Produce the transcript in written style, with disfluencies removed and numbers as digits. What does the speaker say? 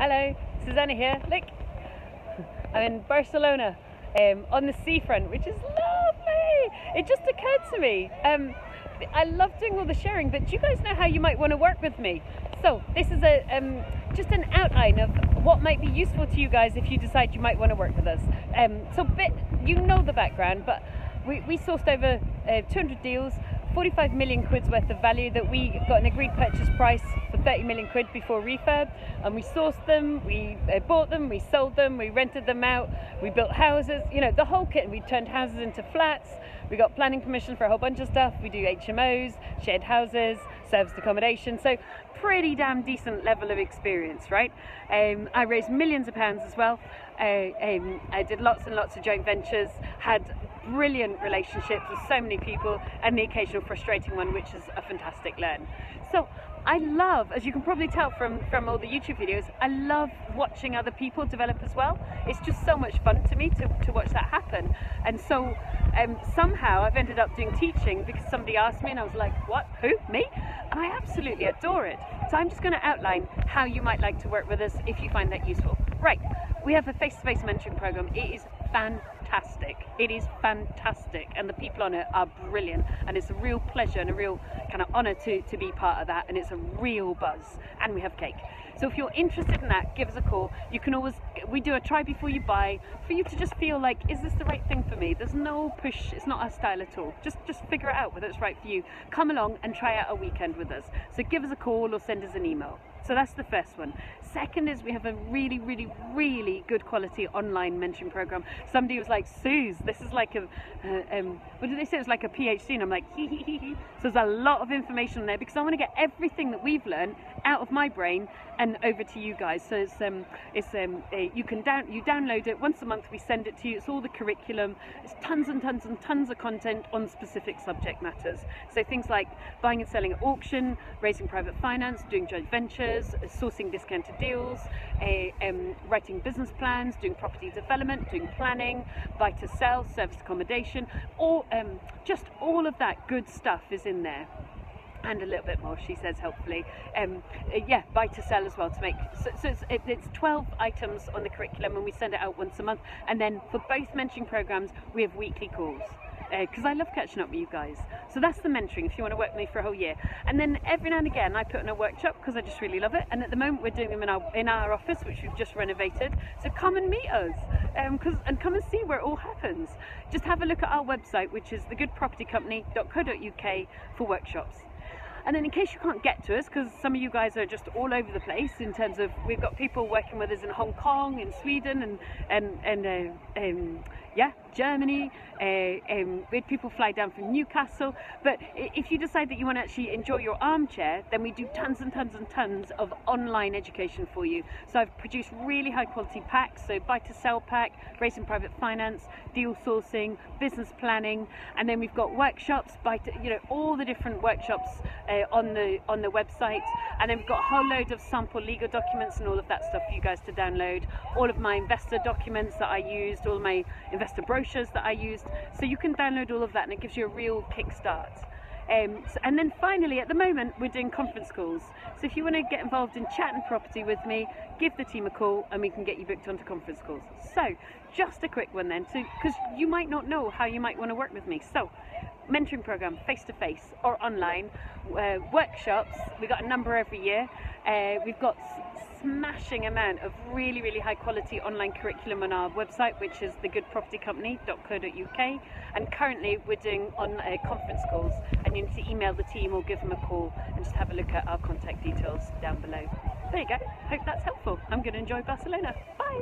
Hello, Susannah here. Look, I'm in Barcelona, on the seafront, which is lovely. It just occurred to me, I love doing all the sharing, but do you guys know how you might want to work with me? So this is just an outline of what might be useful to you guys if you decide you might want to work with us. You know the background, but we sourced over 200 deals, 45 million quid's worth of value that we got an agreed purchase price for 30 million quid before refurb, and we sourced them, we bought them, we sold them, we rented them out, we built houses, you know, the whole kit. We turned houses into flats, we got planning permission for a whole bunch of stuff, we do HMOs, shared houses, serviced accommodation, so pretty damn decent level of experience, right? I raised millions of pounds as well. I did lots and lots of joint ventures, had brilliant relationships with so many people, and the occasional frustrating one, which is a fantastic learn. So I love, as you can probably tell from all the YouTube videos, I love watching other people develop as well. It's just so much fun to me to watch that happen. And so somehow I've ended up doing teaching because somebody asked me and I was like, what, who, me? And I absolutely adore it. So I'm just going to outline how you might like to work with us if you find that useful. Right, we have a face-to-face mentoring program. It is fantastic. It is fantastic, and the people on it are brilliant, and it's a real pleasure and a real kind of honour to be part of that, and it's a real buzz, and we have cake. So if you're interested in that, give us a call. You can always, we do a try before you buy, for you to just feel like, is this the right thing for me? There's no push, it's not our style at all. Just figure it out whether it's right for you. Come along and try out a weekend with us. So give us a call or send us an email. So that's the first one. Second is we have a really, really, really good quality online mentoring program. Somebody was like, Suze, this is like a, what did they say? It was like a PhD, and I'm like, hee hee hee hee. So there's a lot of information there because I want to get everything that we've learned out of my brain and over to you guys. So you download it once a month. We send it to you. It's all the curriculum. It's tons and tons and tons of content on specific subject matters. So things like buying and selling at auction, raising private finance, doing joint ventures, sourcing discounted deals, writing business plans, doing property development, doing planning, buy to sell, serviced accommodation, or just all of that good stuff is in there. And a little bit more, she says, helpfully. Yeah, buy to sell as well to make, so it's 12 items on the curriculum, and we send it out once a month. And then for both mentoring programs, we have weekly calls. Because I love catching up with you guys. So that's the mentoring if you want to work with me for a whole year. And then every now and again I put on a workshop because I just really love it. And at the moment we're doing them in our office, which we've just renovated. So come and meet us, and come and see where it all happens. Just have a look at our website, which is thegoodpropertycompany.co.uk, for workshops. And then in case you can't get to us, because some of you guys are just all over the place in terms of, we've got people working with us in Hong Kong, in Sweden, and yeah, Germany. We had people fly down from Newcastle. But if you decide that you want to actually enjoy your armchair, then we do tons and tons and tons of online education for you. So I've produced really high quality packs, so buy to sell pack, raising private finance, deal sourcing, business planning, and then we've got workshops, all the different workshops on the website. And then we've got a whole load of sample legal documents and all of that stuff for you guys to download. All of my investor documents that I used, all of my investor brochures that I used. So you can download all of that, and it gives you a real kickstart. And then finally, at the moment, we're doing conference calls. So if you want to get involved in chatting property with me, give the team a call and we can get you booked onto conference calls. So just a quick one then, because you might not know how you might want to work with me. So mentoring program, face-to-face or online, workshops, we've got a number every year. We've got smashing amount of really, really high quality online curriculum on our website, which is thegoodpropertycompany.co.uk, and currently we're doing on conference calls, and you need to email the team or give them a call and just have a look at our contact details down below. There you go, hope that's helpful. I'm going to enjoy Barcelona. Bye.